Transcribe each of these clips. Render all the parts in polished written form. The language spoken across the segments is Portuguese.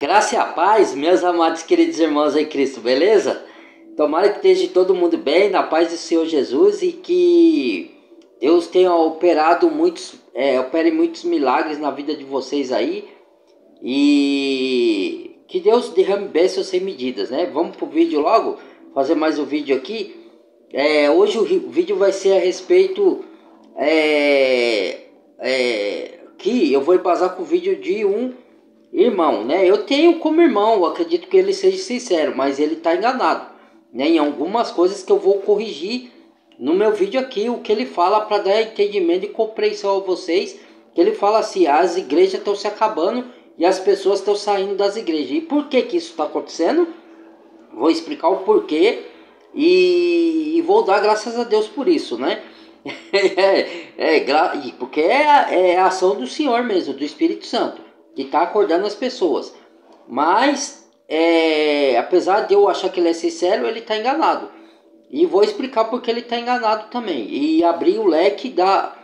Graça e a paz, meus amados queridos irmãos em Cristo, beleza? Tomara que esteja todo mundo bem, na paz do Senhor Jesus e que Deus tenha opere muitos milagres na vida de vocês aí e que Deus derrame bênçãos sem medidas, né? Vamos pro vídeo logo, fazer mais um vídeo aqui. Hoje o vídeo vai ser a respeito que eu vou embasar com o vídeo de um irmão, né? Eu tenho como irmão, eu acredito que ele seja sincero, mas ele está enganado, né? Em algumas coisas que eu vou corrigir no meu vídeo aqui, o que ele fala para dar entendimento e compreensão a vocês. Que ele fala assim: as igrejas estão se acabando e as pessoas estão saindo das igrejas. E por que isso está acontecendo? Vou explicar o porquê e vou dar graças a Deus por isso, né? Porque é a ação do Senhor mesmo, do Espírito Santo, que está acordando as pessoas. Mas, apesar de eu achar que ele é sincero, ele está enganado. E vou explicar porque ele está enganado também. E abrir o leque da...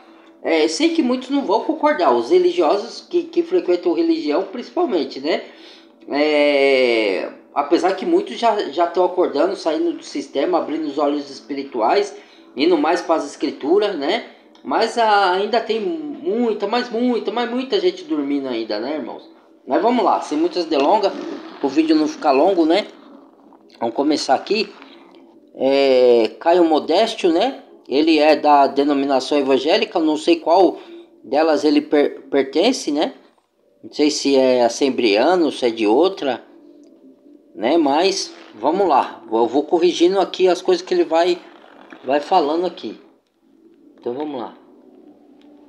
sei que muitos não vão concordar, os religiosos que frequentam religião principalmente, né? Apesar que muitos já estão acordando, saindo do sistema, abrindo os olhos espirituais, indo mais para as escrituras, né? Mas ainda tem muita gente dormindo ainda, né, irmãos? Mas vamos lá, sem muitas delongas, para o vídeo não ficar longo, né? Vamos começar aqui. Caio Modéstio, né? Ele é da denominação evangélica, não sei qual delas ele pertence, né? Não sei se é assembleano, se é de outra, né? Mas vamos lá, eu vou corrigindo aqui as coisas que ele vai falando aqui. Então vamos lá.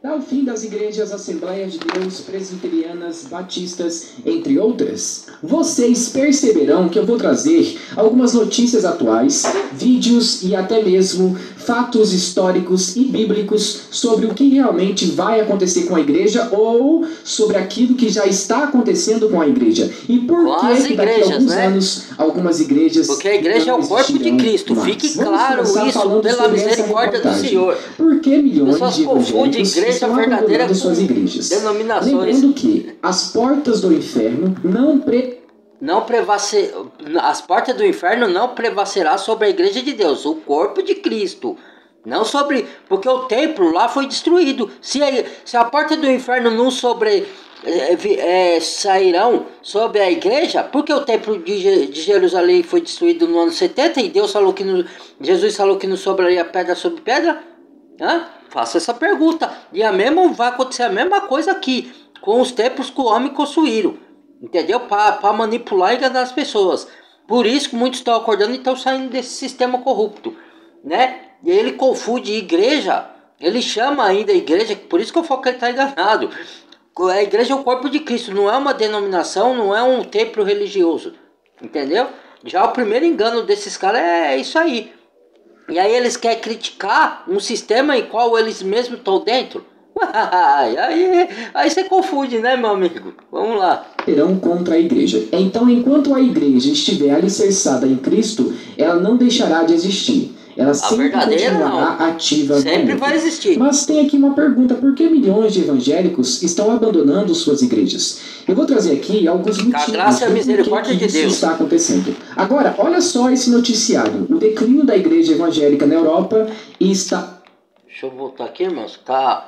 Ao fim das igrejas Assembleias de Deus, Presbiterianas, Batistas, entre outras, vocês perceberão que eu vou trazer algumas notícias atuais, vídeos e até mesmo fatos históricos e bíblicos sobre o que realmente vai acontecer com a igreja ou sobre aquilo que já está acontecendo com a igreja. E por que daqui a alguns anos algumas igrejas... Porque a igreja é o corpo de Cristo, fique claro isso pela misericórdia do Senhor. Por que milhões de evangélicos estão abandonando suas igrejas? Lembrando que as portas do inferno as portas do inferno não prevalecerá sobre a igreja de Deus, o corpo de Cristo. Não sobre... Porque o templo lá foi destruído. Se a porta do inferno não sairão sobre a igreja, porque o templo de Jerusalém foi destruído no ano 70 e Jesus falou que não sobraria pedra sobre pedra? Faça essa pergunta. E vai acontecer a mesma coisa aqui, com os templos que o homem construíram. Entendeu? Para manipular e enganar as pessoas. Por isso que muitos estão acordando e estão saindo desse sistema corrupto, né? E ele confunde igreja, ele chama ainda a igreja, por isso que eu falo que ele está enganado. A igreja é o corpo de Cristo, não é uma denominação, não é um templo religioso, entendeu? Já o primeiro engano desses caras é isso aí. E aí eles querem criticar um sistema em qual eles mesmos estão dentro. Aí você confunde, né, meu amigo? Vamos lá. Terão contra a igreja. Então, enquanto a igreja estiver alicerçada em Cristo, ela não deixará de existir. Ela sempre continuará ativa. Sempre vai existir. Mas tem aqui uma pergunta: por que milhões de evangélicos estão abandonando suas igrejas? Eu vou trazer aqui alguns motivos por que isso está acontecendo. Agora, olha só esse noticiário: o declínio da igreja evangélica na Europa está... Deixa eu voltar aqui, irmãos. Tá...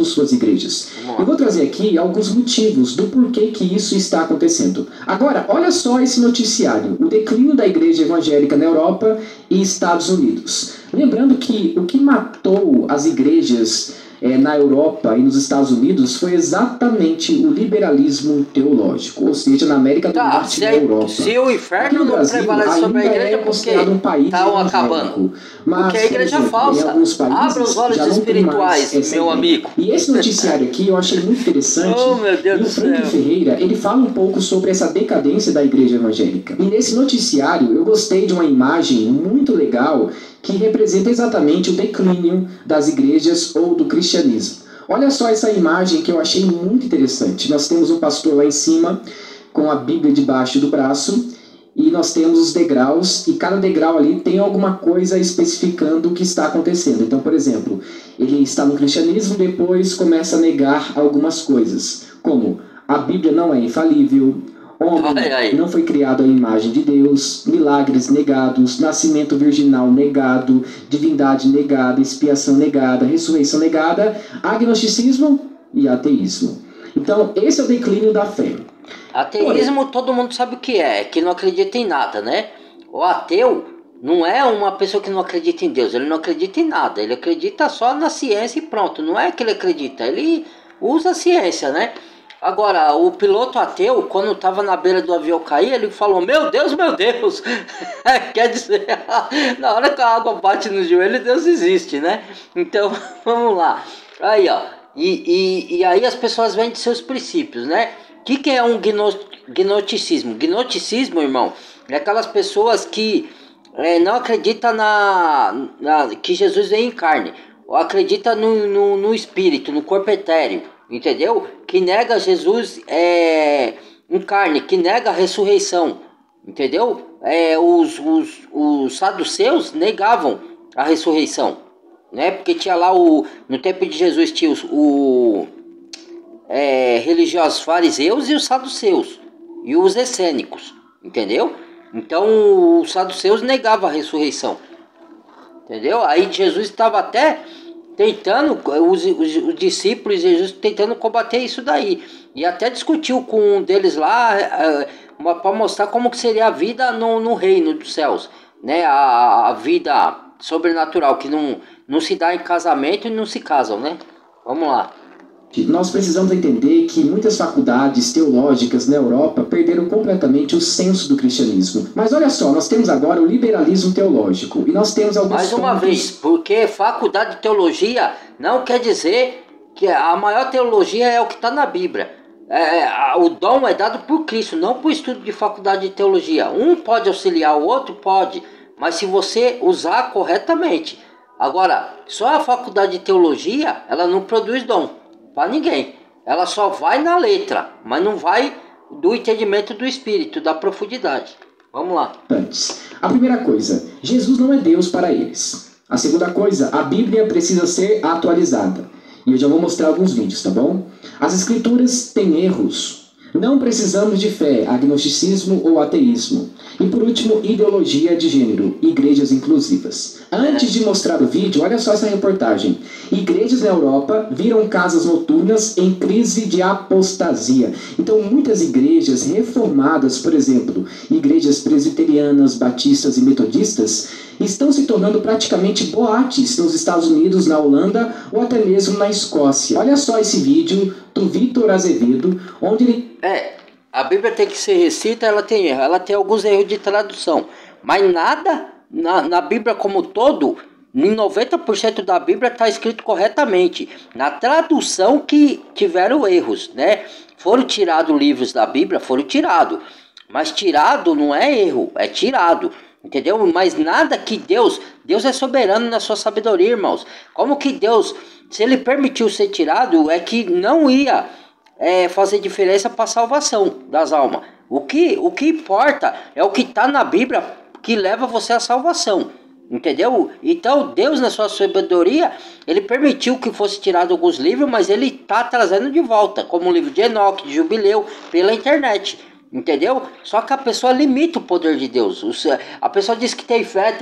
suas igrejas. Eu vou trazer aqui alguns motivos do porquê que isso está acontecendo. Agora, olha só esse noticiário: o declínio da igreja evangélica na Europa e Estados Unidos. Lembrando que o que matou as igrejas na Europa e nos Estados Unidos foi exatamente o liberalismo teológico, ou seja, na América do Norte e na Europa. Se o inferno não prevalece sobre a igreja, porque estão acabando. Mas, porque a igreja é falsa. Abra os olhos espirituais, meu amigo. E esse noticiário aqui eu achei muito interessante. Oh, meu Deus do céu. E o Frank Ferreira, ele fala um pouco sobre essa decadência da igreja evangélica. E nesse noticiário eu gostei de uma imagem muito legal que representa exatamente o declínio das igrejas ou do cristianismo. Olha só essa imagem que eu achei muito interessante. Nós temos um pastor lá em cima com a Bíblia debaixo do braço e nós temos os degraus e cada degrau ali tem alguma coisa especificando o que está acontecendo. Então, por exemplo, ele está no cristianismo, depois começa a negar algumas coisas, como a Bíblia não é infalível, Homem não foi criado à imagem de Deus, milagres negados, nascimento virginal negado, divindade negada, expiação negada, ressurreição negada, agnosticismo e ateísmo. Então, esse é o declínio da fé. Ateísmo, todo mundo sabe o que não acredita em nada, né? O ateu não é uma pessoa que não acredita em Deus, ele não acredita em nada, ele acredita só na ciência e pronto. Não é que ele acredita, ele usa a ciência, né? Agora, o piloto ateu, quando estava na beira do avião cair, ele falou, meu Deus, meu Deus. Quer dizer, na hora que a água bate no joelho, Deus existe, né? Então, vamos lá. Aí, ó. E aí as pessoas vêm de seus princípios, né? O que é um gnosticismo? Gnosticismo, irmão, é aquelas pessoas que não acreditam que Jesus vem em carne. Ou acredita no espírito, no corpo etéreo. Entendeu? Que nega Jesus em carne, que nega a ressurreição. Entendeu? Os saduceus negavam a ressurreição, né? Porque tinha lá no tempo de Jesus tinha os religiosos fariseus e os saduceus e os essênicos, entendeu? Então os saduceus negavam a ressurreição, entendeu? Aí Jesus estava até tentando, os discípulos de Jesus tentando combater isso daí. E até discutiu com um deles lá para mostrar como que seria a vida no reino dos céus, né? A vida sobrenatural, que não se dá em casamento e não se casam, né? Vamos lá. Nós precisamos entender que muitas faculdades teológicas na Europa perderam completamente o senso do cristianismo. Mas olha só, nós temos agora o liberalismo teológico e nós temos alguns Mais uma vez, porque faculdade de teologia não quer dizer que a maior teologia é o que está na Bíblia. O dom é dado por Cristo, não por estudo de faculdade de teologia. Um pode auxiliar o outro? Pode, mas se você usar corretamente. Agora, só a faculdade de teologia, ela não produz dom para ninguém. Ela só vai na letra, mas não vai do entendimento do espírito, da profundidade. Vamos lá. A primeira coisa, Jesus não é Deus para eles. A segunda coisa, a Bíblia precisa ser atualizada. E eu já vou mostrar alguns vídeos, tá bom? As escrituras têm erros. Não precisamos de fé, agnosticismo ou ateísmo. E por último, ideologia de gênero, igrejas inclusivas. Antes de mostrar o vídeo, olha só essa reportagem. Igrejas na Europa viram casas noturnas em crise de apostasia. Então, muitas igrejas reformadas, por exemplo, igrejas presbiterianas, batistas e metodistas, estão se tornando praticamente boates nos Estados Unidos, na Holanda ou até mesmo na Escócia. Olha só esse vídeo do Vitor Azevedo, onde ele... A Bíblia tem que ser recita, ela tem erro, ela tem alguns erros de tradução, mas nada na Bíblia como todo, em 90% da Bíblia está escrito corretamente. Na tradução que tiveram erros, né? Foram tirados livros da Bíblia, foram tirados, mas tirado não é erro, é tirado. Entendeu? Mas nada que Deus é soberano na sua sabedoria, irmãos. Como que Deus, se ele permitiu ser tirado, é que não ia fazer diferença para a salvação das almas. O que importa é o que está na Bíblia que leva você à salvação. Entendeu? Então Deus, na sua sabedoria, ele permitiu que fosse tirado alguns livros, mas ele está trazendo de volta, como o livro de Enoque, de Jubileu, pela internet. Entendeu? Só que a pessoa limita o poder de Deus. A pessoa diz que tem fé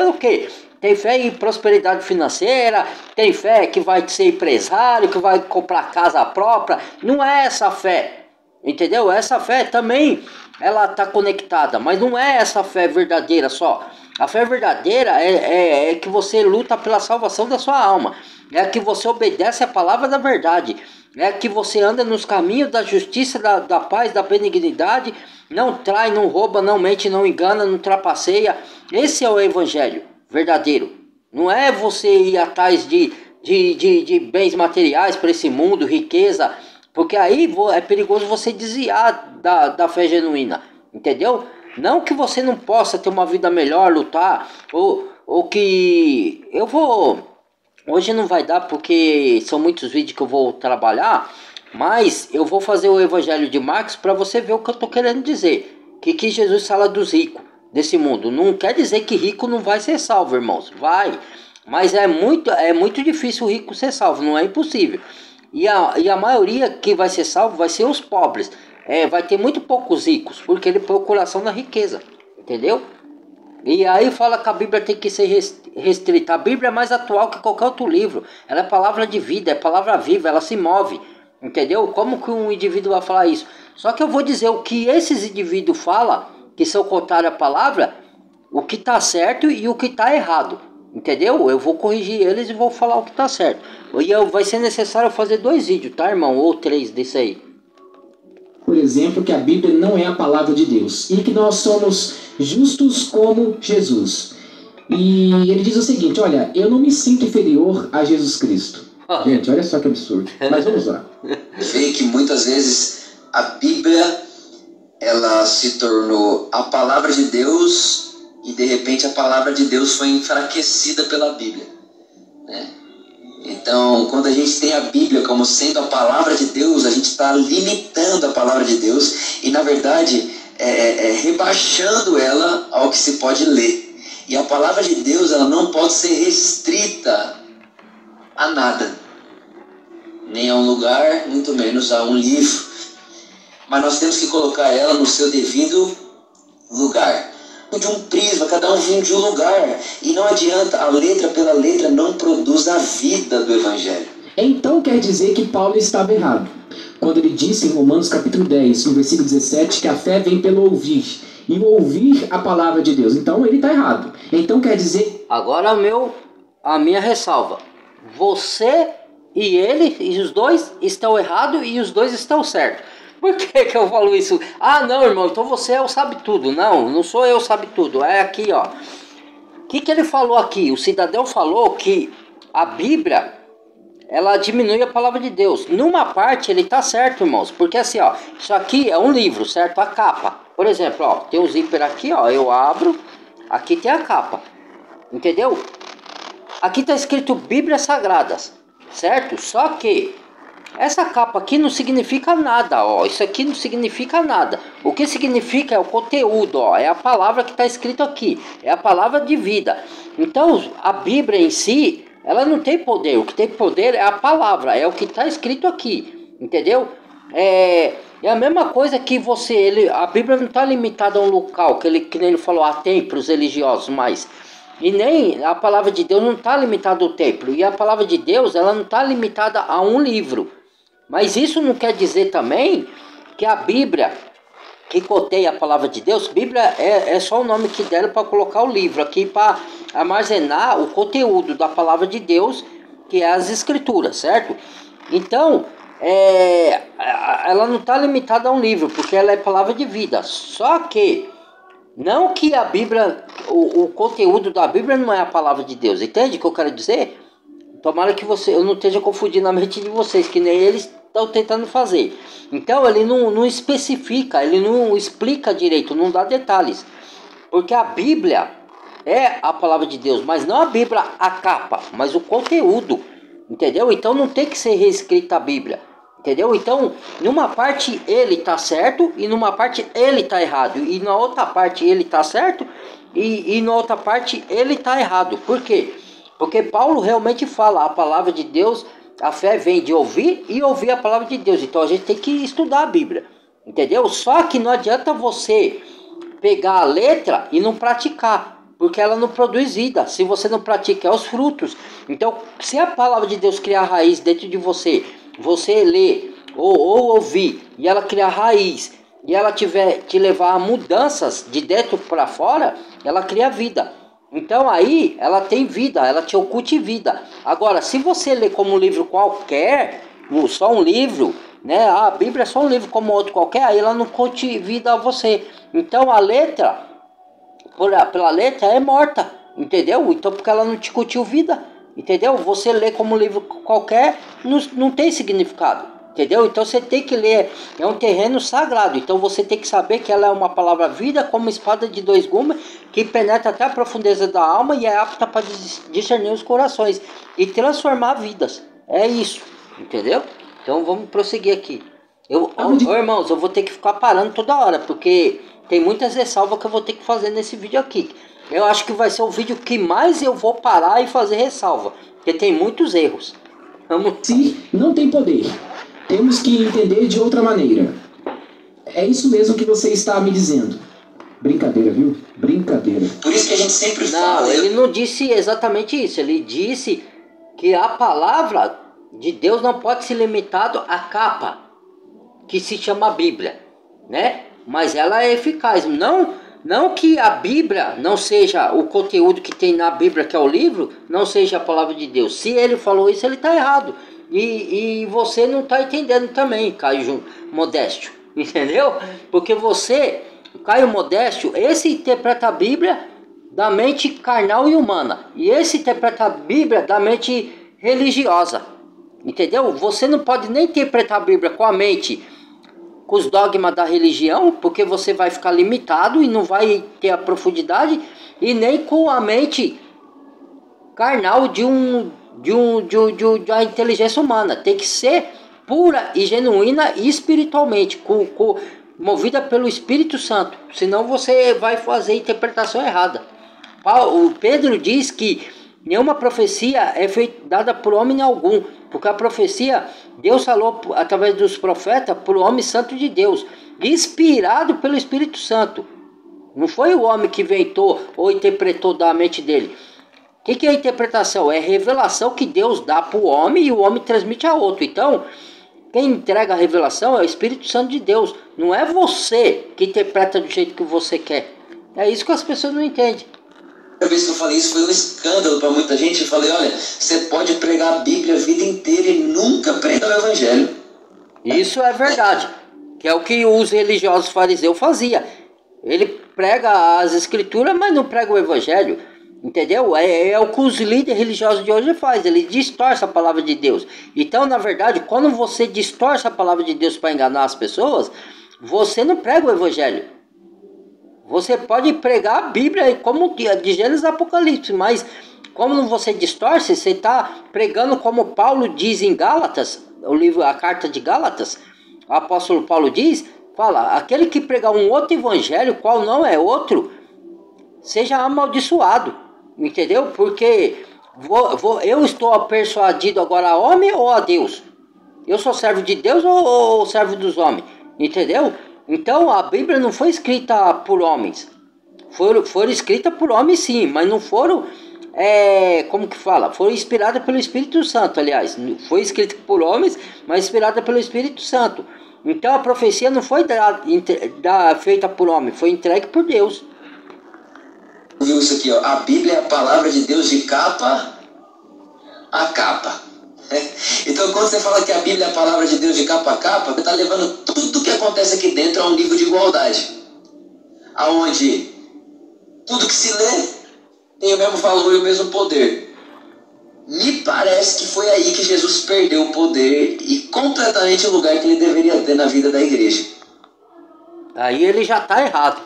o quê? Tem fé em prosperidade financeira, tem fé que vai ser empresário, que vai comprar casa própria. Não é essa fé, entendeu? Essa fé também, ela está conectada, mas não é essa fé verdadeira só. A fé verdadeira é que você luta pela salvação da sua alma. É que você obedece a palavra da verdade. É que você anda nos caminhos da justiça, da paz, da benignidade. Não trai, não rouba, não mente, não engana, não trapaceia. Esse é o evangelho verdadeiro. Não é você ir atrás de bens materiais para esse mundo, riqueza. Porque aí é perigoso você desviar da fé genuína. Entendeu? Não que você não possa ter uma vida melhor, lutar. Ou que eu vou... Hoje não vai dar porque são muitos vídeos que eu vou trabalhar, mas eu vou fazer o Evangelho de Marcos para você ver o que eu estou querendo dizer. Que Jesus fala dos ricos desse mundo. Não quer dizer que rico não vai ser salvo, irmãos. Vai, mas é muito difícil o rico ser salvo, não é impossível. E a maioria que vai ser salvo vai ser os pobres. vai ter muito poucos ricos, porque ele põe o coração na riqueza, entendeu? E aí fala que a Bíblia tem que ser restrita. A Bíblia é mais atual que qualquer outro livro. Ela é palavra de vida, é palavra viva, ela se move, entendeu? Como que um indivíduo vai falar isso? Só que eu vou dizer o que esses indivíduos falam, que são contrários à palavra, o que está certo e o que está errado, entendeu? Eu vou corrigir eles e vou falar o que está certo. E vai ser necessário fazer 2 vídeos, tá, irmão? Ou 3 desse aí. Por exemplo, que a Bíblia não é a palavra de Deus e que nós somos justos como Jesus. E ele diz o seguinte, olha, eu não me sinto inferior a Jesus Cristo. Gente, olha só que absurdo. Mas vamos lá. Vê que muitas vezes a Bíblia ela se tornou a palavra de Deus e de repente a palavra de Deus foi enfraquecida pela Bíblia, né? Então, quando a gente tem a Bíblia como sendo a palavra de Deus, a gente está limitando a palavra de Deus e, na verdade, rebaixando ela ao que se pode ler. E a palavra de Deus ela não pode ser restrita a nada, nem a um lugar, muito menos a um livro. Mas nós temos que colocar ela no seu devido lugar. De um prisma, cada um vem de um lugar. E não adianta, a letra pela letra não produz a vida do Evangelho. Então quer dizer que Paulo estava errado quando ele disse em Romanos capítulo 10, no versículo 17, que a fé vem pelo ouvir, e o ouvir a palavra de Deus. Então ele está errado. Então quer dizer... Agora a minha ressalva. Você e ele, e os dois estão errados e os dois estão certos. Por que eu falo isso? Ah, não, irmão, então você é o sabe tudo. Não sou eu o sabe tudo. É aqui, ó. O que ele falou aqui? O cidadão falou que a Bíblia, ela diminui a palavra de Deus. Numa parte ele tá certo, irmãos. Porque assim, ó, isso aqui é um livro, certo? A capa. Por exemplo, ó, tem um zíper aqui, ó. Eu abro, aqui tem a capa. Entendeu? Aqui tá escrito Bíblias Sagradas, certo? Só que essa capa aqui não significa nada, ó. Isso aqui não significa nada. O que significa é o conteúdo, ó. É a palavra que está escrito aqui. É a palavra de vida. Então, a Bíblia em si, ela não tem poder. O que tem poder é a palavra. É o que está escrito aqui. Entendeu? É a mesma coisa que a Bíblia não está limitada a um local, que nem ele falou, a templos religiosos, mas... E nem a palavra de Deus não está limitada ao templo. E a palavra de Deus, ela não está limitada a um livro. Mas isso não quer dizer também que a Bíblia, que contém a palavra de Deus, Bíblia é só o nome que deram para colocar o livro aqui, para armazenar o conteúdo da palavra de Deus, que é as Escrituras, certo? Então, ela não está limitada a um livro, porque ela é palavra de vida. Só que, não que a Bíblia, o conteúdo da Bíblia não é a palavra de Deus, entende o que eu quero dizer? Tomara que eu não esteja confundindo a mente de vocês, que nem eles estão tentando fazer. Então ele não especifica, ele não explica direito, não dá detalhes. Porque a Bíblia é a palavra de Deus, mas não a Bíblia, a capa, mas o conteúdo. Entendeu? Então não tem que ser reescrita a Bíblia. Entendeu? Então, numa parte ele está certo e numa parte ele está errado. E na outra parte ele está certo e na outra parte ele está errado. Por quê? Porque Paulo realmente fala, a palavra de Deus, a fé vem de ouvir e ouvir a palavra de Deus. Então a gente tem que estudar a Bíblia, entendeu? Só que não adianta você pegar a letra e não praticar, porque ela não produz vida. Se você não pratica, é os frutos. Então, se a palavra de Deus criar raiz dentro de você, você ler ou ouvir, e ela criar raiz, e ela te levar a mudanças de dentro para fora, ela cria vida. Então aí ela tem vida, ela te oculta vida. Agora, se você ler como um livro qualquer, só um livro, né? A Bíblia é só um livro como outro qualquer, aí ela não conte vida a você. Então a letra, pela letra é morta, entendeu? Então porque ela não te curtiu vida, entendeu? Você lê como um livro qualquer, não tem significado. Entendeu? Então você tem que ler, é um terreno sagrado, então você tem que saber que ela é uma palavra vida como espada de 2 gumes, que penetra até a profundeza da alma e é apta para discernir os corações e transformar vidas. É isso, entendeu? Então vamos prosseguir aqui. Irmãos, eu vou ter que ficar parando toda hora, porque tem muitas ressalvas que eu vou ter que fazer nesse vídeo aqui. Eu acho que vai ser o vídeo que mais eu vou parar e fazer ressalva, porque tem muitos erros. Sim, não tem poder. Temos que entender de outra maneira. É isso mesmo que você está me dizendo. Brincadeira, viu? Brincadeira. Por isso que a gente sempre fala... Não, ele não disse exatamente isso. Ele disse que a palavra de Deus não pode ser limitada à capa, que se chama Bíblia, né? Mas ela é eficaz. Não que a Bíblia não seja o conteúdo que tem na Bíblia, que é o livro, não seja a palavra de Deus. Se ele falou isso, ele está errado. E você não está entendendo também, Caio Modéstio. Entendeu? Porque você, Caio Modéstio, esse interpreta a Bíblia da mente carnal e humana. E esse interpreta a Bíblia da mente religiosa. Entendeu? Você não pode nem interpretar a Bíblia com a mente, com os dogmas da religião, porque você vai ficar limitado e não vai ter a profundidade, e nem com a mente carnal da inteligência humana. Tem que ser pura e genuína espiritualmente, movida pelo Espírito Santo. Senão você vai fazer a interpretação errada. O Pedro diz que nenhuma profecia é dada por homem algum, porque a profecia Deus falou através dos profetas por homem santo de Deus, inspirado pelo Espírito Santo. Não foi o homem que inventou ou interpretou da mente dele. O que é a interpretação? É a revelação que Deus dá para o homem e o homem transmite a outro. Então, quem entrega a revelação é o Espírito Santo de Deus. Não é você que interpreta do jeito que você quer. É isso que as pessoas não entendem. A vez que eu falei isso foi um escândalo para muita gente. Eu falei, olha, você pode pregar a Bíblia a vida inteira e nunca pregar o Evangelho. Isso é verdade. Que é o que os religiosos fariseus faziam. Ele prega as escrituras, mas não prega o Evangelho. Entendeu? É o que os líderes religiosos de hoje fazem. Ele distorce a palavra de Deus. Então, na verdade, quando você distorce a palavra de Deus para enganar as pessoas, você não prega o Evangelho. Você pode pregar a Bíblia como de Gênesis e Apocalipse, mas como você distorce, você está pregando como Paulo diz em Gálatas, a carta de Gálatas, o apóstolo Paulo diz, fala, aquele que pregar um outro evangelho, qual não é outro, seja amaldiçoado, entendeu? Porque eu estou persuadido agora a homem ou a Deus? Eu sou servo de Deus ou servo dos homens? Entendeu? Então a Bíblia não foi escrita por homens. Foram escritas por homens sim, mas não foram, como que fala? Foram inspiradas pelo Espírito Santo, aliás. Foi escrita por homens, mas inspirada pelo Espírito Santo. Então a profecia não foi feita por homem, foi entregue por Deus. Viu isso aqui, ó? A Bíblia é a palavra de Deus de capa a capa. Então, quando você fala que a Bíblia é a palavra de Deus de capa a capa, você está levando tudo que acontece aqui dentro a um nível de igualdade. Aonde tudo que se lê tem o mesmo valor e o mesmo poder. Me parece que foi aí que Jesus perdeu o poder e completamente o lugar que ele deveria ter na vida da igreja. Aí ele já está errado.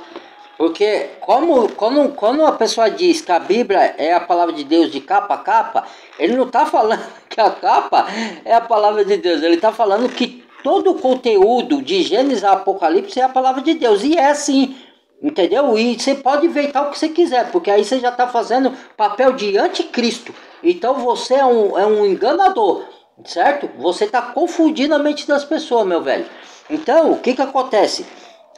Porque quando a pessoa diz que a Bíblia é a palavra de Deus de capa a capa, ele não está falando que a capa é a palavra de Deus. Ele está falando que todo o conteúdo de Gênesis a Apocalipse é a palavra de Deus. E é sim, entendeu? E você pode inventar o que você quiser, porque aí você já está fazendo papel de anticristo. Então você é um enganador, certo? Você está confundindo a mente das pessoas, meu velho. Então, o que acontece?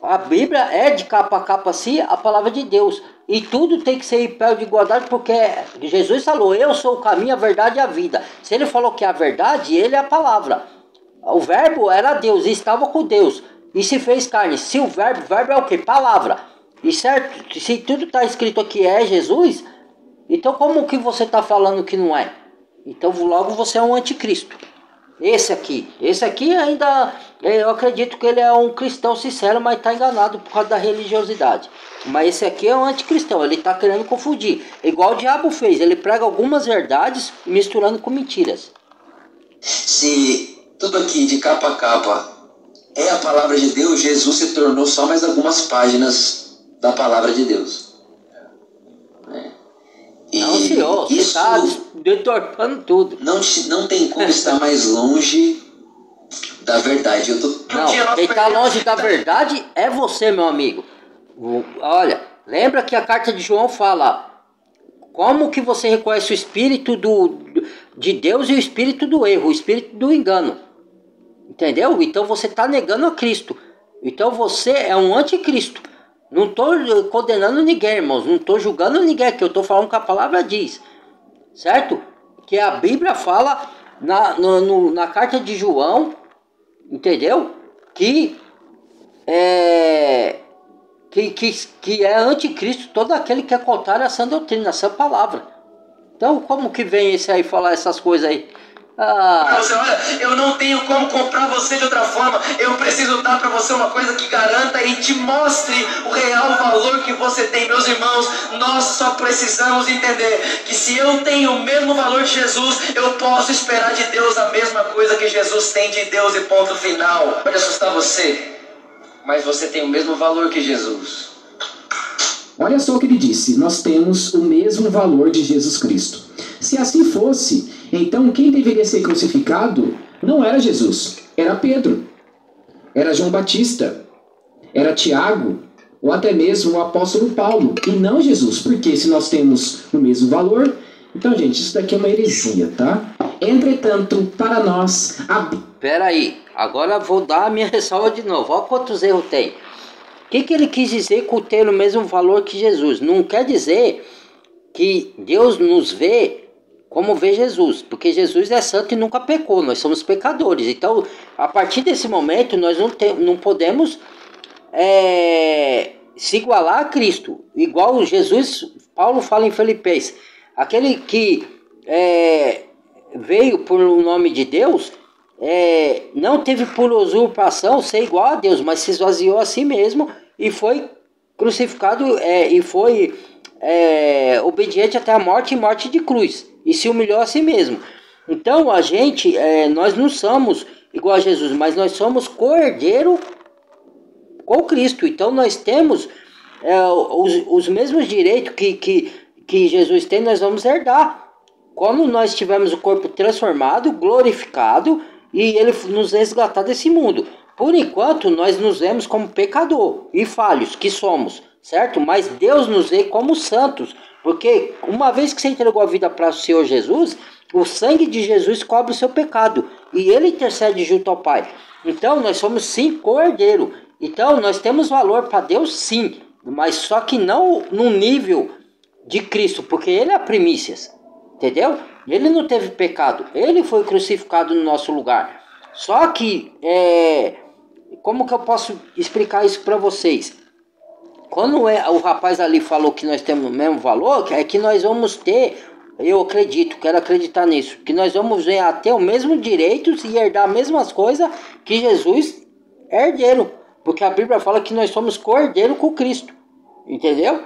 A Bíblia é de capa a capa sim a palavra de Deus. E tudo tem que ser em pé de igualdade, porque Jesus falou, eu sou o caminho, a verdade e a vida. Se ele falou que é a verdade, ele é a palavra. O verbo era Deus e estava com Deus. E se fez carne. Se o verbo é o que? Palavra. E certo, se tudo está escrito aqui é Jesus, então como que você está falando que não é? Então logo você é um anticristo. Esse aqui ainda, eu acredito que ele é um cristão sincero, mas está enganado por causa da religiosidade. Mas esse aqui é um anticristão, ele está querendo confundir. Igual o diabo fez, ele prega algumas verdades misturando com mentiras. Se tudo aqui de capa a capa é a palavra de Deus, Jesus se tornou só mais algumas páginas da palavra de Deus. E não, senhor, você está deturpando tudo. Não tem como estar mais longe da verdade. Quem está longe da verdade é você, meu amigo. Olha, lembra que a carta de João fala como que você reconhece o espírito de Deus e o espírito do erro, o espírito do engano. Entendeu? Então você está negando a Cristo. Então você é um anticristo. Não estou condenando ninguém, irmãos. Não estou julgando ninguém aqui. Eu estou falando o que a palavra diz. Certo? Que a Bíblia fala na carta de João, entendeu? Que é anticristo todo aquele que é contrário à sã doutrina, à sã palavra. Então, como que vem esse aí falar essas coisas aí? Você, olha, eu não tenho como comprar você de outra forma. Eu preciso dar para você uma coisa que garanta e te mostre o real valor que você tem. Meus irmãos, nós só precisamos entender que se eu tenho o mesmo valor de Jesus, eu posso esperar de Deus a mesma coisa que Jesus tem de Deus, e ponto final. Pode assustar você, mas você tem o mesmo valor que Jesus. Olha só o que ele disse: nós temos o mesmo valor de Jesus Cristo. Se assim fosse, então quem deveria ser crucificado não era Jesus, era Pedro, era João Batista, era Tiago, ou até mesmo o apóstolo Paulo, e não Jesus. Porque se nós temos o mesmo valor, então, gente, isso daqui é uma heresia, tá? Entretanto, para nós... Peraí, agora vou dar a minha ressalva de novo. Olha quantos erros tem. O que ele quis dizer com ter o mesmo valor que Jesus? Não quer dizer que Deus nos vê como vê Jesus, porque Jesus é santo e nunca pecou, nós somos pecadores. Então, a partir desse momento, nós não podemos se igualar a Cristo. Igual Jesus, Paulo fala em Filipenses, aquele que veio por o nome de Deus, não teve por usurpação ser igual a Deus, mas se esvaziou a si mesmo e foi crucificado e foi obediente até a morte e morte de cruz, e se humilhou a si mesmo. Então a gente, nós não somos igual a Jesus, mas nós somos co-herdeiro com Cristo. Então nós temos os mesmos direitos que Jesus tem, nós vamos herdar. Como nós tivemos o corpo transformado, glorificado, e ele nos resgatar desse mundo. Por enquanto, nós nos vemos como pecador e falhos que somos, certo? Mas Deus nos vê como santos, porque uma vez que você entregou a vida para o Senhor Jesus, o sangue de Jesus cobre o seu pecado, e ele intercede junto ao Pai. Então, nós somos sim co-herdeiro. Então, nós temos valor para Deus sim, mas só que não no nível de Cristo, porque ele é a primícias. Entendeu? Ele não teve pecado. Ele foi crucificado no nosso lugar. Só que, como que eu posso explicar isso para vocês? Quando o rapaz ali falou que nós temos o mesmo valor, é que nós vamos ter, eu acredito, quero acreditar nisso, que nós vamos ter o mesmo direitos e herdar as mesmas coisas que Jesus é herdeiro. Porque a Bíblia fala que nós somos co-herdeiro com Cristo. Entendeu?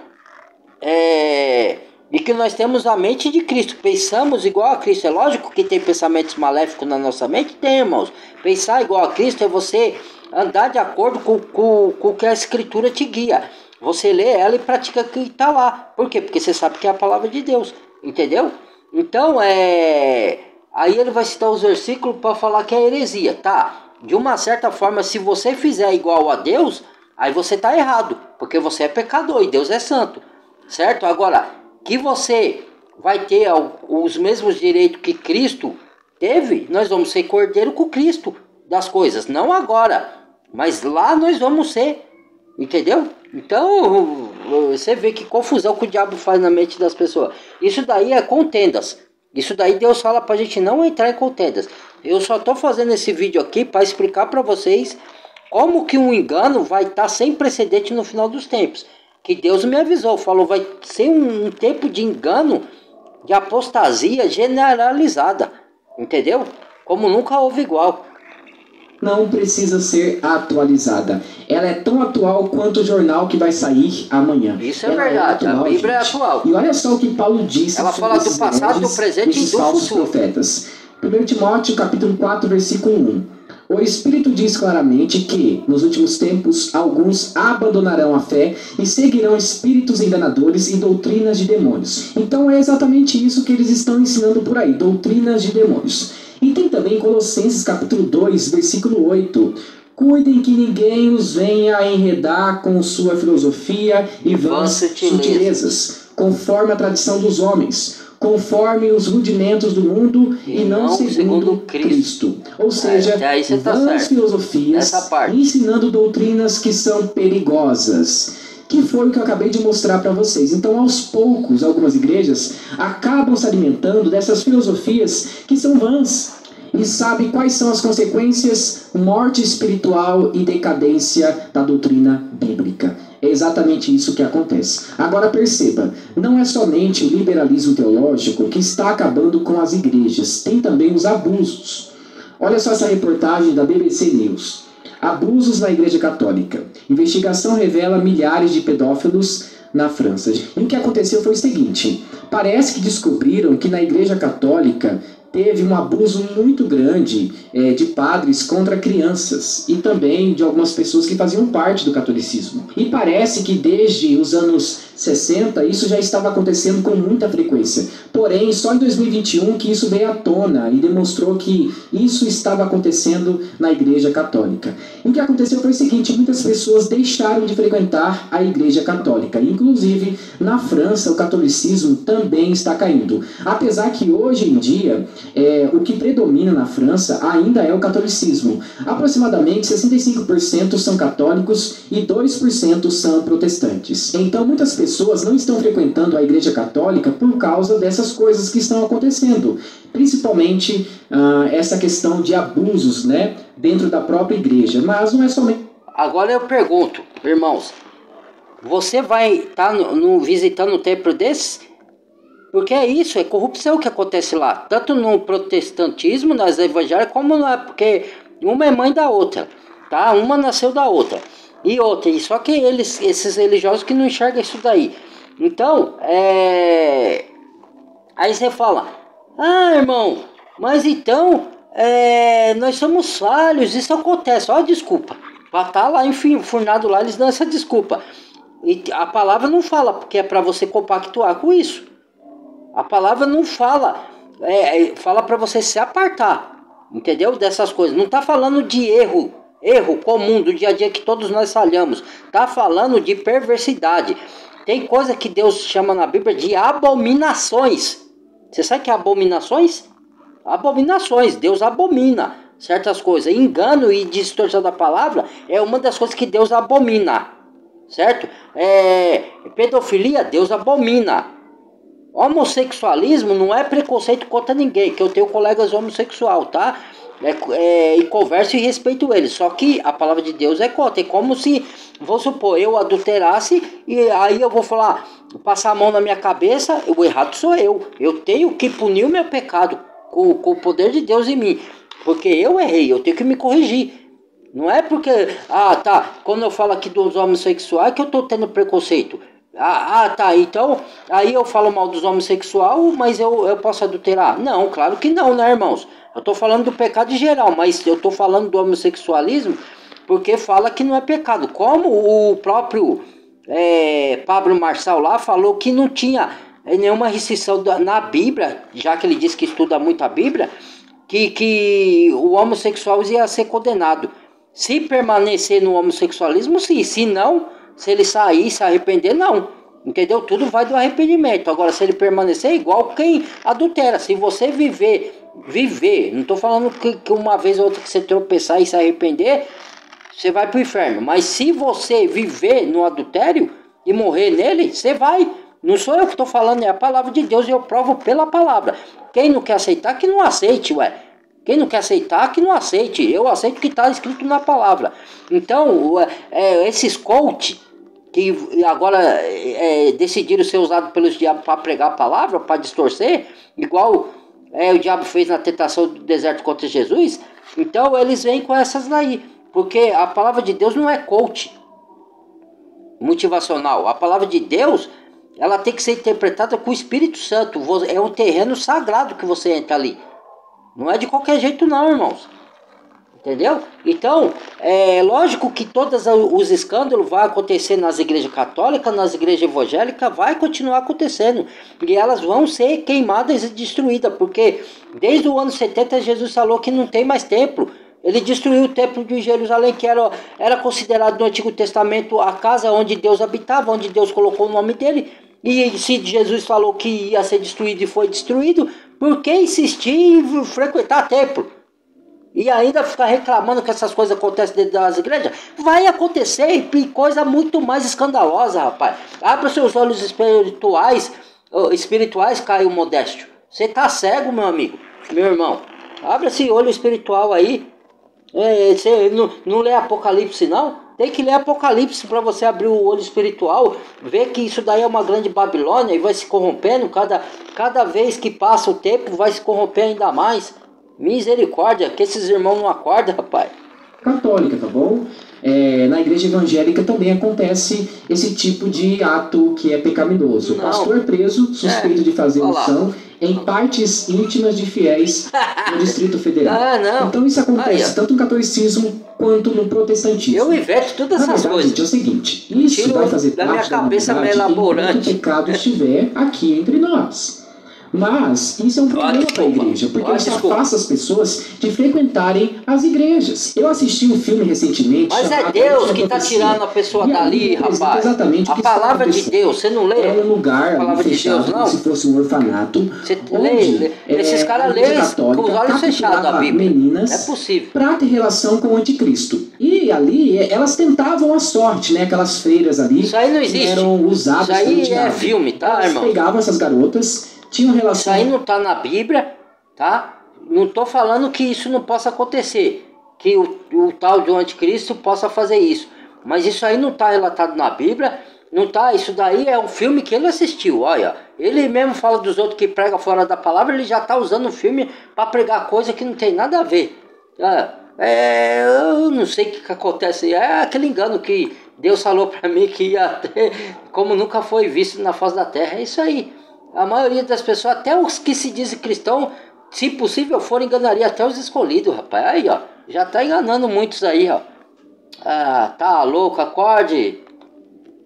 E que nós temos a mente de Cristo, pensamos igual a Cristo. É lógico que tem pensamentos maléficos na nossa mente, tem, irmãos. Pensar igual a Cristo é você andar de acordo com o que a Escritura te guia. Você lê ela e pratica o que está lá. Por quê? Porque você sabe que é a palavra de Deus, entendeu? Então, aí ele vai citar os versículos para falar que é heresia, tá? De uma certa forma, se você fizer igual a Deus, aí você está errado, porque você é pecador e Deus é santo, certo? Agora, que você vai ter os mesmos direitos que Cristo teve, nós vamos ser cordeiro com Cristo das coisas. Não agora, mas lá nós vamos ser. Entendeu? Então, você vê que confusão que o diabo faz na mente das pessoas. Isso daí é contendas. Isso daí Deus fala pra gente não entrar em contendas. Eu só tô fazendo esse vídeo aqui para explicar para vocês como que um engano vai estar sem precedente no final dos tempos. Que Deus me avisou, falou, vai ser um tempo de engano, de apostasia generalizada, entendeu? Como nunca houve igual. Não precisa ser atualizada. Ela é tão atual quanto o jornal que vai sair amanhã. Isso é verdade, atual, a Bíblia é atual. E olha só o que Paulo disse. Ela fala do passado, do presente e do falsos futuro. Profetas. 1 Timóteo capítulo 4, versículo 1. O Espírito diz claramente que, nos últimos tempos, alguns abandonarão a fé e seguirão espíritos enganadores e doutrinas de demônios. Então é exatamente isso que eles estão ensinando por aí, doutrinas de demônios. E tem também Colossenses capítulo 2, versículo 8. Cuidem que ninguém os venha a enredar com sua filosofia e vãs sutilezas, conforme a tradição dos homens, conforme os rudimentos do mundo e não segundo Cristo. Ou seja, aí você tá vãs certo. filosofias ensinando doutrinas que são perigosas, que foi o que eu acabei de mostrar para vocês. Então, aos poucos, algumas igrejas acabam se alimentando dessas filosofias que são vãs. E sabe quais são as consequências? Morte espiritual e decadência da doutrina bíblica. É exatamente isso que acontece. Agora perceba, não é somente o liberalismo teológico que está acabando com as igrejas, tem também os abusos. Olha só essa reportagem da BBC News. Abusos na Igreja Católica. Investigação revela milhares de pedófilos na França. E o que aconteceu foi o seguinte: parece que descobriram que na Igreja Católica teve um abuso muito grande de padres contra crianças e também de algumas pessoas que faziam parte do catolicismo. E parece que desde os anos 60 isso já estava acontecendo com muita frequência. Porém, só em 2021 que isso veio à tona e demonstrou que isso estava acontecendo na Igreja Católica. E o que aconteceu foi o seguinte: muitas pessoas deixaram de frequentar a Igreja Católica. Inclusive, na França, o catolicismo também está caindo. Apesar que hoje em dia o que predomina na França ainda é o catolicismo. Aproximadamente 65% são católicos e 2% são protestantes. Então muitas pessoas não estão frequentando a Igreja Católica por causa dessas coisas que estão acontecendo. Principalmente essa questão de abusos, né, dentro da própria igreja. Mas não é somente... Agora eu pergunto, irmãos, você vai estar visitando um templo desse? Porque é isso, é corrupção que acontece lá. Tanto no protestantismo, nas evangélicas, como não é, porque uma é mãe da outra, tá? Uma nasceu da outra. E outra, e só que esses religiosos que não enxergam isso daí. Então, aí você fala, irmão, mas então, nós somos falhos, isso acontece. Olha a desculpa. Pra estar lá, enfim, furnado lá, eles dão essa desculpa. E a palavra não fala, porque é para você compactuar com isso. A palavra não fala, fala para você se apartar, entendeu? Dessas coisas. Não está falando de erro comum do dia a dia que todos nós falhamos. Está falando de perversidade. Tem coisa que Deus chama na Bíblia de abominações. Você sabe o que é abominações? Abominações, Deus abomina certas coisas. Engano e distorção da palavra é uma das coisas que Deus abomina, certo? Pedofilia, Deus abomina. Homossexualismo não é preconceito contra ninguém, que eu tenho colegas homossexuais, tá? E converso e respeito eles. Só que a palavra de Deus é contra. É como se, vou supor, eu adulterasse e aí eu vou falar, passar a mão na minha cabeça, o errado sou eu. Eu tenho que punir o meu pecado com o poder de Deus em mim. Porque eu errei, eu tenho que me corrigir. Não é porque, quando eu falo aqui dos homossexuais que eu tô tendo preconceito. Então, aí eu falo mal dos homossexuais, mas eu posso adulterar? Não, claro que não, né, irmãos? Eu tô falando do pecado em geral, mas eu tô falando do homossexualismo porque fala que não é pecado. Como o próprio Pablo Marçal lá falou que não tinha nenhuma restrição na Bíblia, já que ele disse que estuda muito a Bíblia, que o homossexual ia ser condenado. Se permanecer no homossexualismo, sim. Se não... Se ele sair e se arrepender, não. Entendeu? Tudo vai do arrependimento. Agora, se ele permanecer, é igual quem adultera. Se você viver, não estou falando que uma vez ou outra que você tropeçar e se arrepender, você vai para o inferno. Mas se você viver no adultério e morrer nele, você vai. Não sou eu que estou falando, é a palavra de Deus e eu provo pela palavra. Quem não quer aceitar, que não aceite, ué. Quem não quer aceitar, que não aceite. Eu aceito o que está escrito na palavra. Então, esses coach que agora decidiram ser usados pelos diabos para pregar a palavra, para distorcer, igual o diabo fez na tentação do deserto contra Jesus. Então, eles vêm com essas daí. Porque a palavra de Deus não é coach motivacional. A palavra de Deus, ela tem que ser interpretada com o Espírito Santo. É um terreno sagrado que você entra ali. Não é de qualquer jeito não, irmãos. Entendeu? Então, lógico que todos os escândalos vão acontecer nas igrejas católicas, nas igrejas evangélicas, vai continuar acontecendo. E elas vão ser queimadas e destruídas, porque desde o ano 70 Jesus falou que não tem mais templo. Ele destruiu o templo de Jerusalém, que era considerado no Antigo Testamento a casa onde Deus habitava, onde Deus colocou o nome dele. E se Jesus falou que ia ser destruído e foi destruído, por que insistir em frequentar templo? E ainda ficar reclamando que essas coisas acontecem dentro das igrejas? Vai acontecer e coisa muito mais escandalosa, rapaz. Abra seus olhos espirituais, Caio Modéstio. Você tá cego, meu amigo, meu irmão. Abra esse olho espiritual aí. Você não lê Apocalipse, não? Tem que ler Apocalipse para você abrir o olho espiritual, ver que isso daí é uma grande Babilônia e vai se corrompendo. Cada vez que passa o tempo, vai se corromper ainda mais. Misericórdia, que esses irmãos não acordam, rapaz. Católica, tá bom? Na igreja evangélica também acontece esse tipo de ato que é pecaminoso. O pastor preso, suspeito de fazer unção em partes íntimas de fiéis no Distrito Federal. Então isso acontece tanto no catolicismo quanto no protestantismo. Eu invejo todas essas coisas. Gente, é o seguinte, isso vai fazer da parte minha cabeça da meio elaborante enquanto o pecado estiver aqui entre nós. Mas isso é um problema para a igreja, porque isso afasta as pessoas de frequentarem as igrejas. Eu assisti um filme recentemente. Mas é Deus que está tirando a pessoa dali, rapaz. Exatamente a palavra de Deus, você não lê? É um lugar fechado, como se fosse um orfanato. Você lê? Esses caras lêem com os olhos fechados a Bíblia. Meninas é possível. Para ter relação com o anticristo. E ali elas tentavam a sorte, né? Aquelas freiras ali. Isso aí não existe. Que eram usadas. Isso aí é filme, tá, irmão? Elas pegavam essas garotas. Tinha relação... Isso aí não está na Bíblia, tá? Não estou falando que isso não possa acontecer, que o tal do anticristo possa fazer isso. Mas isso aí não está relatado na Bíblia, não tá. Isso daí é um filme que ele assistiu, olha. Ele mesmo fala dos outros que pregam fora da palavra, ele já está usando o filme para pregar coisa que não tem nada a ver. Eu não sei o que acontece, é aquele engano que Deus falou para mim que ia ter, como nunca foi visto na face da terra, é isso aí. A maioria das pessoas, até os que se dizem cristãos, se possível for, enganaria até os escolhidos, rapaz. Aí, ó, já tá enganando muitos aí, ó. Tá louco, acorde.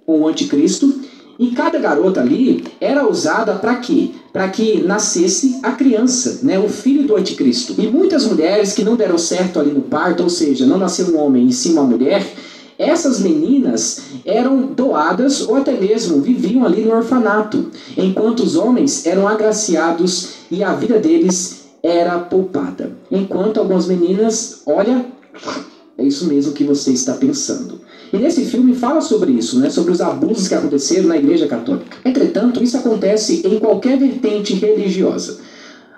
O anticristo. E cada garota ali era usada para quê? Para que nascesse a criança, né? O filho do anticristo. E muitas mulheres que não deram certo ali no parto, ou seja, não nasceu um homem e sim uma mulher... Essas meninas eram doadas ou até mesmo viviam ali no orfanato, enquanto os homens eram agraciados e a vida deles era poupada. Enquanto algumas meninas, olha, é isso mesmo que você está pensando. E nesse filme fala sobre isso, né? Sobre os abusos que aconteceram na Igreja Católica. Entretanto, isso acontece em qualquer vertente religiosa.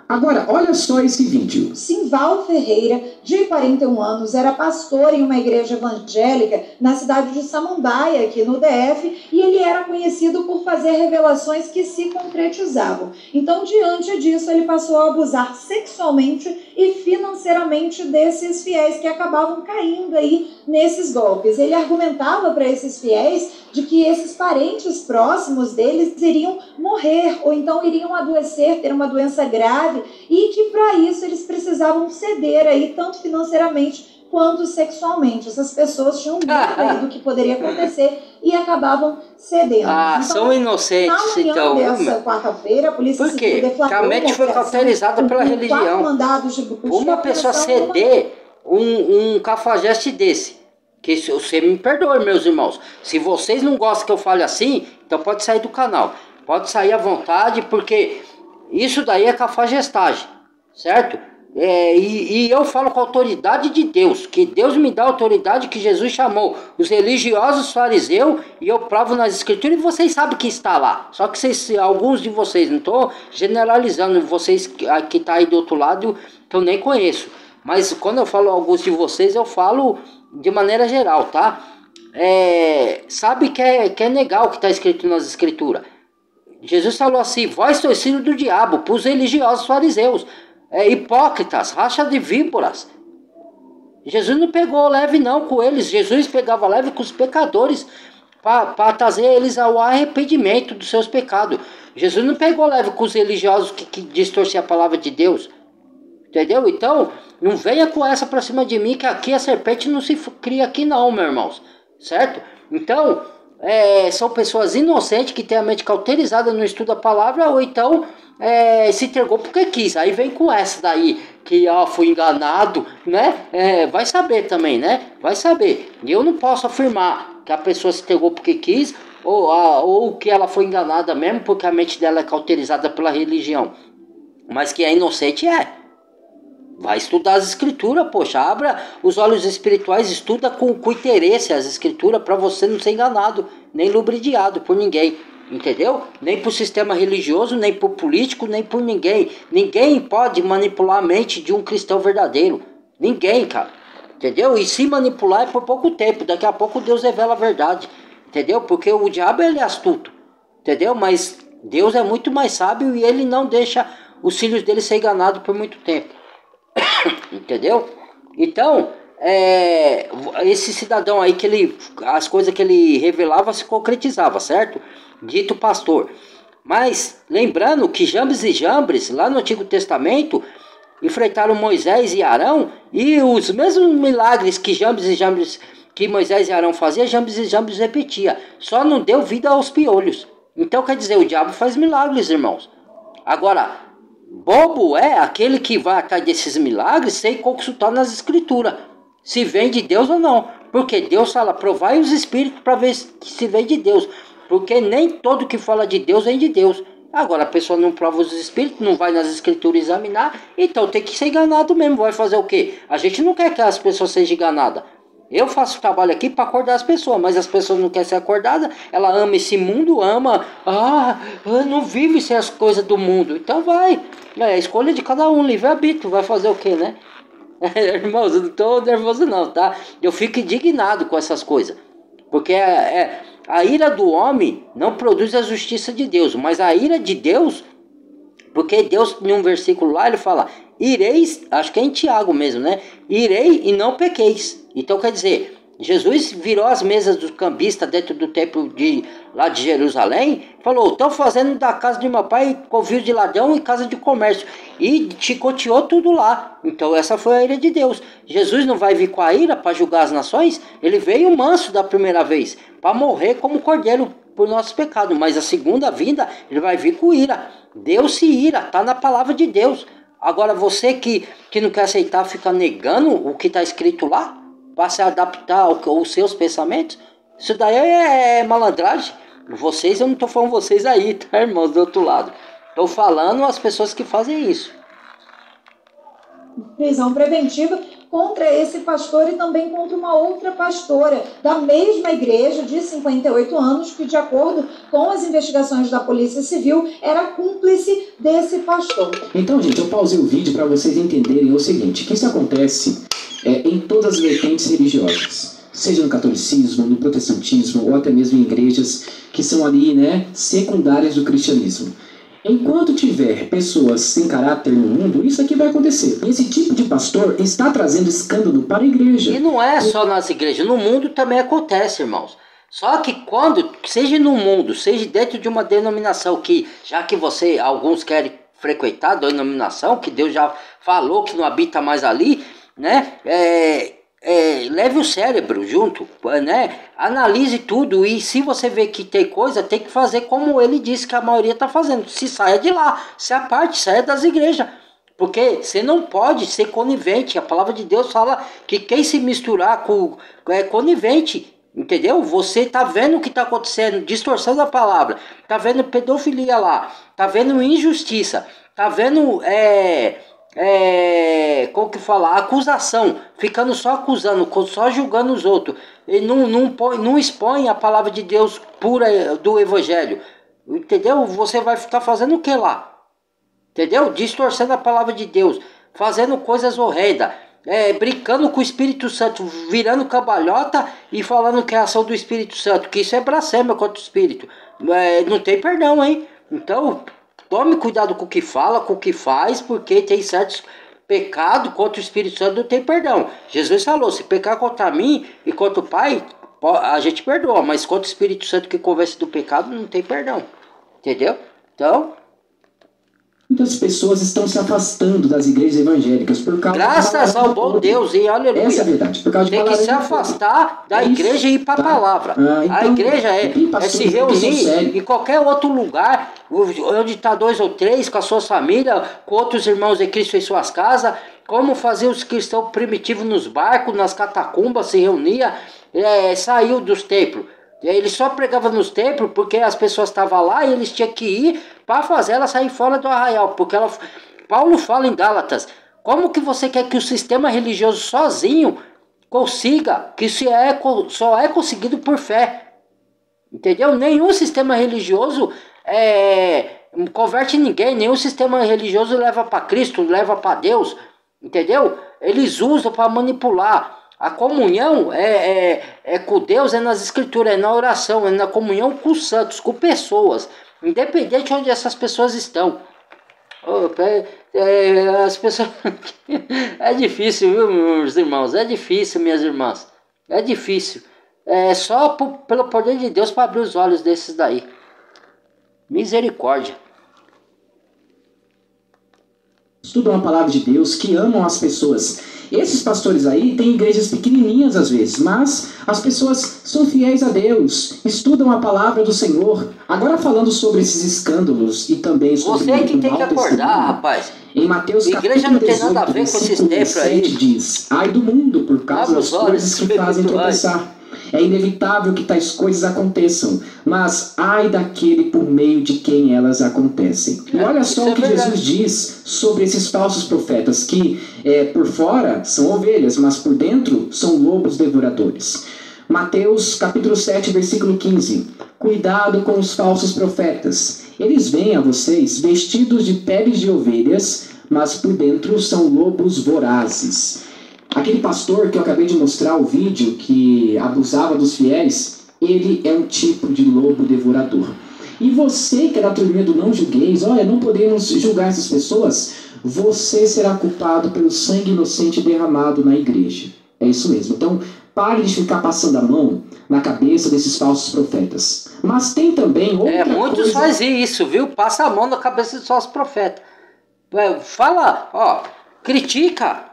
Agora, olha só esse vídeo. Simval Ferreira, de 41 anos, era pastor em uma igreja evangélica na cidade de Samambaia, aqui no DF, e ele era conhecido por fazer revelações que se concretizavam. Então, diante disso, ele passou a abusar sexualmente e financeiramente desses fiéis que acabavam caindo aí nesses golpes. Ele argumentava para esses fiéis de que esses parentes próximos deles iriam morrer ou então iriam adoecer, ter uma doença grave, e que para isso eles precisavam ceder aí tanto financeiramente quanto sexualmente. Essas pessoas tinham medo aí do que poderia acontecer e acabavam cedendo. Então, são inocentes, na manhã então. Dessa quarta-feira, a Polícia Civil deflagrou porque a mente foi cauterizada pela religião. Uma pessoa ceder um cafajeste desse. Que você me perdoe, meus irmãos. Se vocês não gostam que eu fale assim, então pode sair do canal. Pode sair à vontade, porque isso daí é cafajestagem, certo? E eu falo com a autoridade de Deus, que Deus me dá a autoridade que Jesus chamou os religiosos fariseus, e eu provo nas escrituras, e vocês sabem que está lá. Só que alguns de vocês, não estou generalizando, vocês que estão aí do outro lado, que eu nem conheço. Mas quando eu falo alguns de vocês, eu falo de maneira geral, tá? Sabe que é negar o que está escrito nas escrituras. Jesus falou assim: vós sois filhos do diabo, para os religiosos fariseus, hipócritas, racha de víboras. Jesus não pegou leve não com eles. Jesus pegava leve com os pecadores, para trazer eles ao arrependimento dos seus pecados. Jesus não pegou leve com os religiosos que distorciam a palavra de Deus. Entendeu? Então, não venha com essa pra cima de mim, que aqui a serpente não se cria aqui não, meus irmãos. Certo? Então, são pessoas inocentes que têm a mente cauterizada no estudo da palavra, ou então se entregou porque quis. Aí vem com essa daí, que fui enganado, né? Vai saber também, né? Vai saber. E eu não posso afirmar que a pessoa se entregou porque quis, ou que ela foi enganada mesmo, porque a mente dela é cauterizada pela religião. Mas que é inocente, Vai estudar as escrituras, poxa, abra os olhos espirituais, estuda com interesse as escrituras para você não ser enganado, nem lubridiado por ninguém, entendeu? Nem por sistema religioso, nem por político, nem por ninguém. Ninguém pode manipular a mente de um cristão verdadeiro, ninguém, cara, entendeu? E se manipular é por pouco tempo, daqui a pouco Deus revela a verdade, entendeu? Porque o diabo ele é astuto, entendeu? Mas Deus é muito mais sábio e ele não deixa os filhos dele ser enganados por muito tempo. Entendeu? Então, esse cidadão aí as coisas que ele revelava se concretizava, certo? Dito pastor. Mas lembrando que Jambres e Jambres, lá no Antigo Testamento, enfrentaram Moisés e Arão, e os mesmos milagres que Jambres e Jambres, que Moisés e Arão faziam, Jambres e Jambres repetia. Só não deu vida aos piolhos. Então quer dizer, o diabo faz milagres, irmãos. Agora, bobo é aquele que vai atrás desses milagres sem consultar nas escrituras, se vem de Deus ou não. Porque Deus fala, provai os espíritos para ver se vem de Deus. Porque nem todo que fala de Deus vem de Deus. Agora a pessoa não prova os espíritos, não vai nas escrituras examinar, então tem que ser enganado mesmo. Vai fazer o quê? A gente não quer que as pessoas sejam enganadas. Eu faço trabalho aqui para acordar as pessoas, mas as pessoas não querem ser acordadas. Ela ama esse mundo, não vive sem as coisas do mundo. Então vai, é a escolha de cada um, livre-arbítrio, vai fazer o quê, né? Irmãos, eu não estou nervoso não, tá? Eu fico indignado com essas coisas. Porque a ira do homem não produz a justiça de Deus, mas a ira de Deus, porque Deus, em um versículo lá, ele fala, ireis, acho que é em Tiago mesmo, né? Irei e não pequeis. Então quer dizer, Jesus virou as mesas dos cambistas dentro do templo lá de Jerusalém, falou, estão fazendo da casa de meu pai covil de ladrão e casa de comércio, e chicoteou tudo lá. Então essa foi a ira de Deus. Jesus não vai vir com a ira para julgar as nações, ele veio manso da primeira vez, para morrer como cordeiro por nossos pecados, mas a segunda vinda ele vai vir com ira. Deus se ira, está na palavra de Deus. Agora você que não quer aceitar, fica negando o que está escrito lá, para se adaptar aos seus pensamentos, isso daí é malandragem. Vocês, eu não estou falando vocês aí, tá, irmãos, do outro lado. Estou falando as pessoas que fazem isso. Prisão preventiva contra esse pastor e também contra uma outra pastora da mesma igreja de 58 anos, que, de acordo com as investigações da Polícia Civil, era cúmplice desse pastor. Então, gente, eu pausei o vídeo para vocês entenderem o seguinte, que isso acontece em todas as vertentes religiosas, seja no catolicismo, no protestantismo ou até mesmo em igrejas que são ali, né, secundárias do cristianismo. Enquanto tiver pessoas sem caráter no mundo, isso aqui vai acontecer. E esse tipo de pastor está trazendo escândalo para a igreja. E não é só nas igrejas, no mundo também acontece, irmãos. Só que quando, seja no mundo, seja dentro de uma denominação que, já que alguns querem frequentar a denominação, que Deus já falou que não habita mais ali, né? Leve o cérebro junto, né? Analise tudo, e se você vê que tem coisa, tem que fazer como ele disse que a maioria está fazendo. Se saia de lá, se aparte, saia das igrejas. Porque você não pode ser conivente. A palavra de Deus fala que quem se misturar é conivente. Entendeu? Você tá vendo o que tá acontecendo, distorção da palavra, tá vendo pedofilia lá, tá vendo injustiça, tá vendo como que fala? Acusação, ficando só acusando, só julgando os outros, e não expõe a palavra de Deus pura do evangelho, entendeu? Você vai estar fazendo o que lá? Entendeu? Distorcendo a palavra de Deus, fazendo coisas horrendas, brincando com o Espírito Santo, virando cambalhota e falando que é a ação do Espírito Santo, que isso é blasfêmia contra o Espírito. Não tem perdão, hein? Então, tome cuidado com o que fala, com o que faz, porque tem certos pecados contra o Espírito Santo, não tem perdão. Jesus falou, se pecar contra mim e contra o Pai, a gente perdoa, mas contra o Espírito Santo que convence do pecado, não tem perdão. Entendeu? Então, muitas pessoas estão se afastando das igrejas evangélicas por causa graças ao bom Deus e aleluia. Essa é a verdade. Por causa tem que se afastar da igreja e ir para a palavra. Então, a igreja é se reunir em qualquer outro lugar, onde está 2 ou 3, com as suas famílias, com outros irmãos de Cristo em suas casas, como faziam os cristãos primitivos nos barcos, nas catacumbas, se reunia, saiu dos templos. Ele só pregava nos templos porque as pessoas estavam lá e eles tinham que ir para fazer ela sair fora do arraial. Porque Paulo fala em Gálatas, Como que você quer que o sistema religioso sozinho consiga, que só é conseguido por fé? Entendeu? Nenhum sistema religioso converte ninguém, nenhum sistema religioso leva para Cristo, leva para Deus, entendeu? Eles usam para manipular. A comunhão é com Deus, é nas escrituras, é na oração, é na comunhão com os santos, com pessoas, independente de onde essas pessoas estão. As pessoas... É difícil, viu, meus irmãos? É difícil, minhas irmãs. É difícil. É só pelo poder de Deus para abrir os olhos desses daí. Misericórdia. Estudam a palavra de Deus, que amam as pessoas. Esses pastores aí têm igrejas pequenininhas às vezes, mas as pessoas são fiéis a Deus, estudam a palavra do Senhor. Agora falando sobre esses escândalos e também sobre você que tem que acordar, rapaz. Em Mateus igreja não tem nada a ver com esses tempos aí. Diz: ai do mundo por causa das coisas que fazem tropeçar. É inevitável que tais coisas aconteçam, mas ai daquele por meio de quem elas acontecem. E olha só o que Jesus diz sobre esses falsos profetas, que por fora são ovelhas, mas por dentro são lobos devoradores. Mateus capítulo 7, versículo 15. Cuidado com os falsos profetas. Eles vêm a vocês vestidos de peles de ovelhas, mas por dentro são lobos vorazes. Aquele pastor que eu acabei de mostrar o vídeo, que abusava dos fiéis, ele é um tipo de lobo devorador. E você que é da turminha do não julgueis, olha, não podemos julgar essas pessoas, você será culpado pelo sangue inocente derramado na igreja. É isso mesmo. Então, pare de ficar passando a mão na cabeça desses falsos profetas. Mas tem também outra coisa... Muitos fazem isso, viu? Passa a mão na cabeça dos falsos profetas. Fala, critica...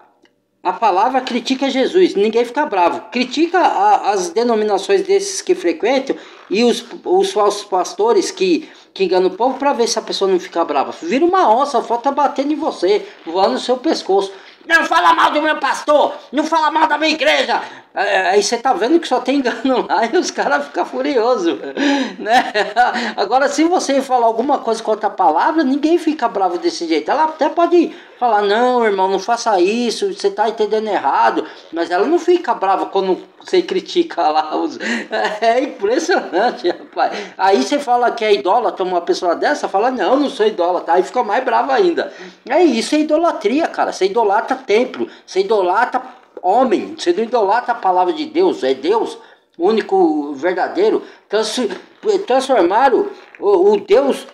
A palavra critica Jesus, ninguém fica bravo. Critica as denominações desses que frequentam e os falsos pastores que enganam o povo para ver se a pessoa não fica brava. Vira uma onça, falta batendo em você, voando no seu pescoço. Não fala mal do meu pastor, não fala mal da minha igreja. Aí você tá vendo que só tem engano lá e os caras ficam furiosos, né? Agora, se você falar alguma coisa contra a palavra, ninguém fica bravo desse jeito. Ela até pode falar, não, irmão, não faça isso, você tá entendendo errado. Mas ela não fica brava quando você critica lá. É impressionante, rapaz. Aí você fala que é idólatra, uma pessoa dessa, fala, não sou idólatra. Aí fica mais bravo ainda. Isso é idolatria, cara. Você idolatra templo, você idolatra homem, você não idolatra a palavra de Deus, é Deus, único, verdadeiro. Transformaram o Deus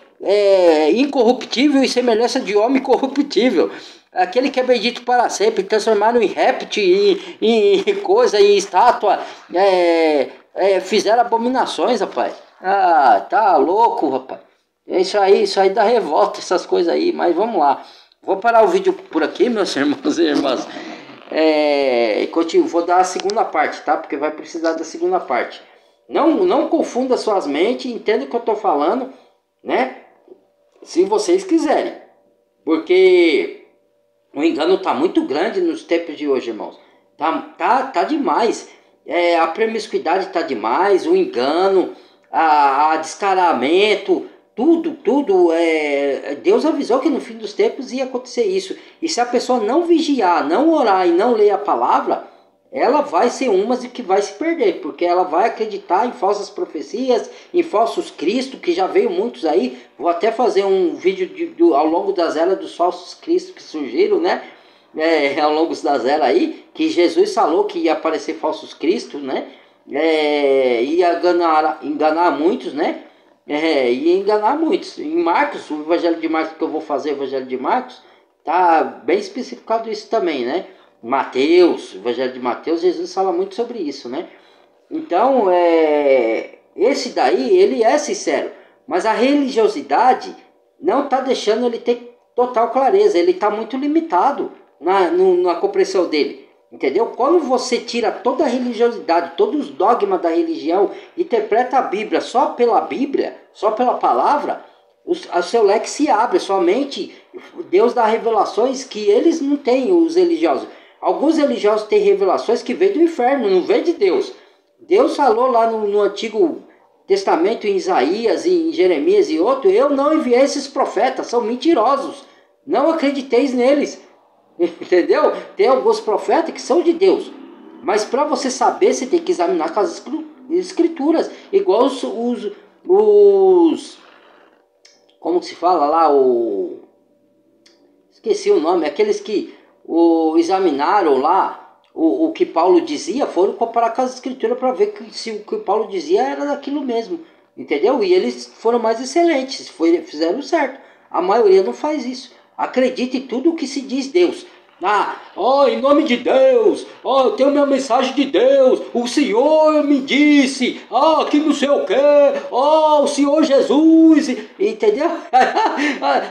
incorruptível em semelhança de homem corruptível. Aquele que é bendito para sempre, transformaram em réptil, em coisa, em estátua, fizeram abominações, rapaz. Tá louco, rapaz. Isso aí dá revolta, essas coisas aí, mas vamos lá. Vou parar o vídeo por aqui, meus irmãos e irmãs. Vou dar a segunda parte, tá? Porque vai precisar da segunda parte. Não confunda suas mentes, entenda o que eu tô falando, né? Se vocês quiserem. Porque o engano tá muito grande nos tempos de hoje, irmãos. Tá demais. A promiscuidade tá demais, o engano, a descaramento, tudo. Deus avisou que no fim dos tempos ia acontecer isso. E se a pessoa não vigiar, não orar e não ler a palavra, ela vai ser uma que vai se perder, porque ela vai acreditar em falsas profecias, em falsos cristos, que já veio muitos aí. Vou até fazer um vídeo ao longo das eras dos falsos cristos que surgiram, né? Ao longo das eras aí, que Jesus falou que ia aparecer falsos cristos, né? Ia enganar muitos, né? Ia enganar muitos. Em Marcos, o Evangelho de Marcos que eu vou fazer, o Evangelho de Marcos, tá bem especificado isso também, né? Mateus, o Evangelho de Mateus, Jesus fala muito sobre isso, né? Então, esse daí, ele é sincero, mas a religiosidade não está deixando ele ter total clareza, ele está muito limitado na compreensão dele, entendeu? Quando você tira toda a religiosidade, todos os dogmas da religião, interpreta a Bíblia, só pela palavra, o seu leque se abre, somente Deus dá revelações que eles não têm, os religiosos. Alguns religiosos têm revelações que vêm do inferno, não vêm de Deus. Deus falou lá no Antigo Testamento, em Isaías, em Jeremias e outro, eu não enviei esses profetas, são mentirosos, não acrediteis neles. Entendeu? Tem alguns profetas que são de Deus. Mas para você saber, você tem que examinar com as escrituras. Igual os como que se fala lá? Esqueci o nome. Aqueles que examinaram lá o que Paulo dizia, foram comparar com as escrituras para ver se o que Paulo dizia era daquilo mesmo. Entendeu? E eles foram mais excelentes, fizeram certo. A maioria não faz isso. Acredite em tudo o que se diz Deus. Em nome de Deus, eu tenho minha mensagem de Deus, o Senhor me disse, que não sei o que, o Senhor Jesus, entendeu?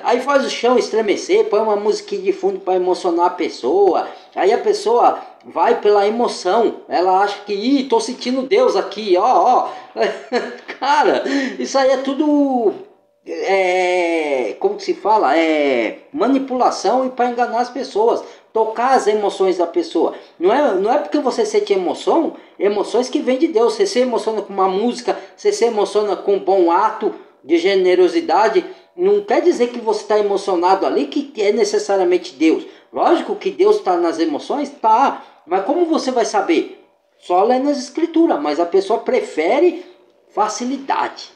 Aí faz o chão estremecer, põe uma musiquinha de fundo para emocionar a pessoa, aí a pessoa vai pela emoção, ela acha que, estou sentindo Deus aqui, Cara, isso aí é tudo... como que se fala? Manipulação e para enganar as pessoas, tocar as emoções da pessoa. Não é porque você sente emoções que vêm de Deus. Você se emociona com uma música, você se emociona com um bom ato de generosidade, não quer dizer que você está emocionado ali que é necessariamente Deus. Lógico que Deus está nas emoções, tá, mas como você vai saber? Só lendo as escrituras, mas a pessoa prefere facilidade.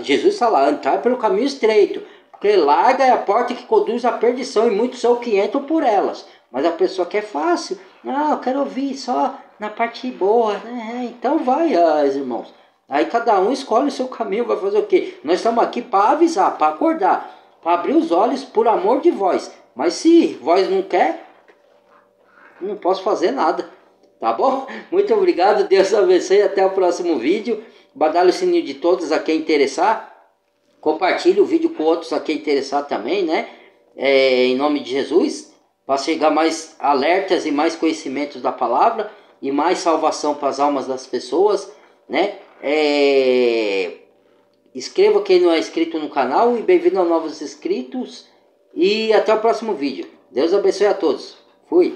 Jesus fala, entrar pelo caminho estreito, porque larga é a porta que conduz à perdição e muitos são que entram por elas. Mas a pessoa quer fácil, eu quero ouvir só na parte boa, né? Então vai, irmãos. Aí cada um escolhe o seu caminho, vai fazer o quê? Nós estamos aqui para avisar, para acordar, para abrir os olhos por amor de vós. Mas se vós não quer, não posso fazer nada, tá bom? Muito obrigado, Deus abençoe, até o próximo vídeo. Badale o sininho de todos a quem interessar. Compartilhe o vídeo com outros a quem interessar também, né? Em nome de Jesus, para chegar mais alertas e mais conhecimentos da palavra e mais salvação para as almas das pessoas, né? Inscreva quem não é inscrito no canal e bem-vindo a novos inscritos. E até o próximo vídeo. Deus abençoe a todos. Fui.